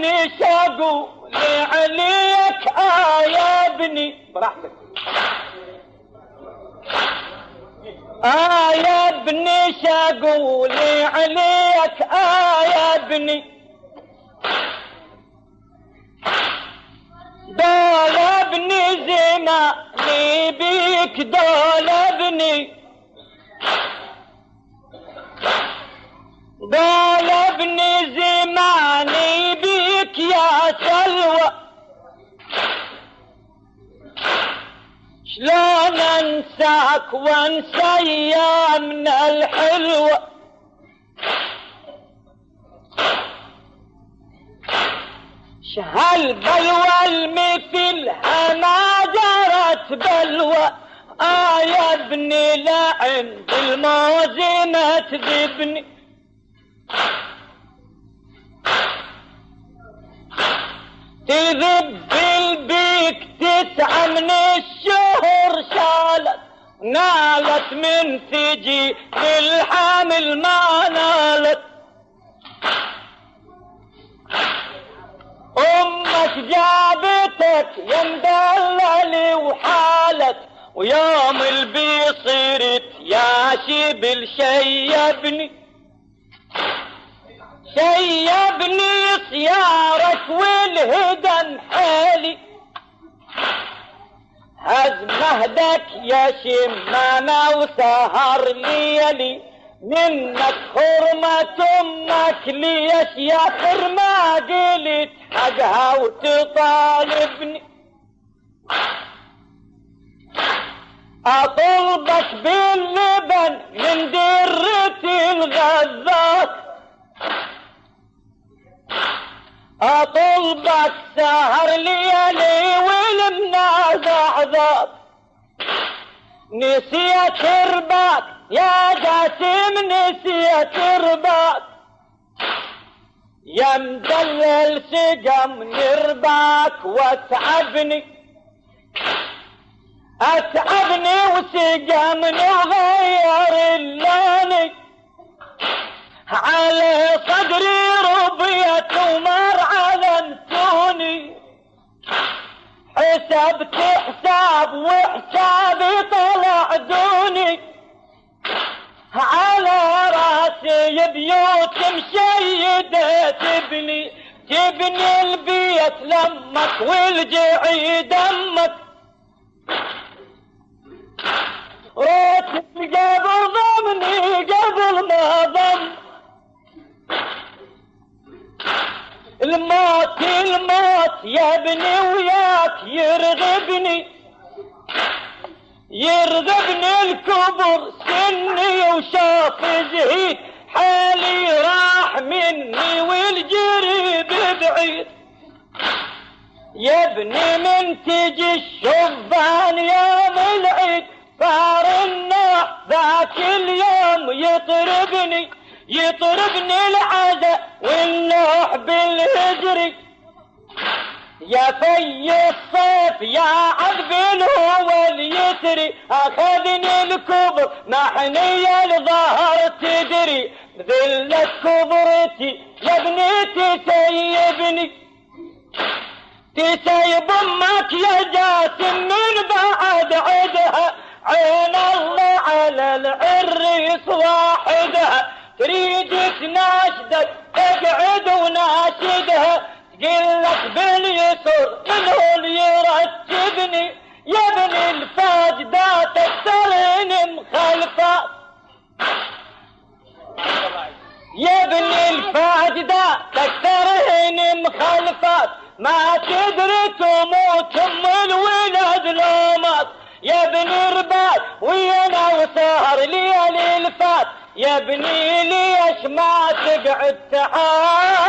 ابني شاقول عليك يا ابني براحتك يا ابني شاقول عليك يا ابني دول ابني زماني بيك دول ابني دول ابني زماني بيك يا سلوى شلون انساك وانسى ايامنا الحلوة هالبلوى المثلها ما جرت بلوى يا ابني لا عند الموز ما تذبني تذب البيك 9 من الشهر شالت نالت من ثجي الحامل ما نالت امك جابتك يا مدلل وحالت ويوم البي صرت يا شبل شيبني شيبني سيارك والهدى حالي هز مهدك يا شمامة وسهر ليلي منك حرمة امك ليش يا حرمة قلت حقها وتطالبني اطلبك باللبن من درة الغذاك اطلبك سهر ليالي والمنازع ذاك نسيت رباك يا جاسم نسيت رباك يا مدلل سقم نرباك واتعبني اتعبني وسقمني وغير اللون على صدري ربيت ومر علمتوني حسبت حساب وحسابي طلع دوني على راسي بيوت مشيدة تبني البيت لمك والجعي دمك روت قبل ضمني قبل ما ضم الموت يا ابني وياك يرغبني الكبر سني وشاف زهيد حالي راح مني والجريب بعيد يا ابني من تجي الشبان يوم العيد صار النوح ذاك اليوم يطربني العزا والنوح بالهجري يا في الصيف يا عذب هو اليسري اخذني الكبر محنية الظهر تدري ذلة كبرتي يا ابني تسيب امك يا جاسم من بعد عدها عين الله على العريس واحدها تريد تناشدك تقعد وناشدها تقلك باليسر منه اللي يرتبني يا ابن الفاجدة تكسرين مخالفات يا ابن الفاجدة تكسرين مخالفات ما تدري تموت ام الولد لومك يا ابن رباط ويانا وسهر ليالي الفات يا ابني ليش ما تقعد تحاسبني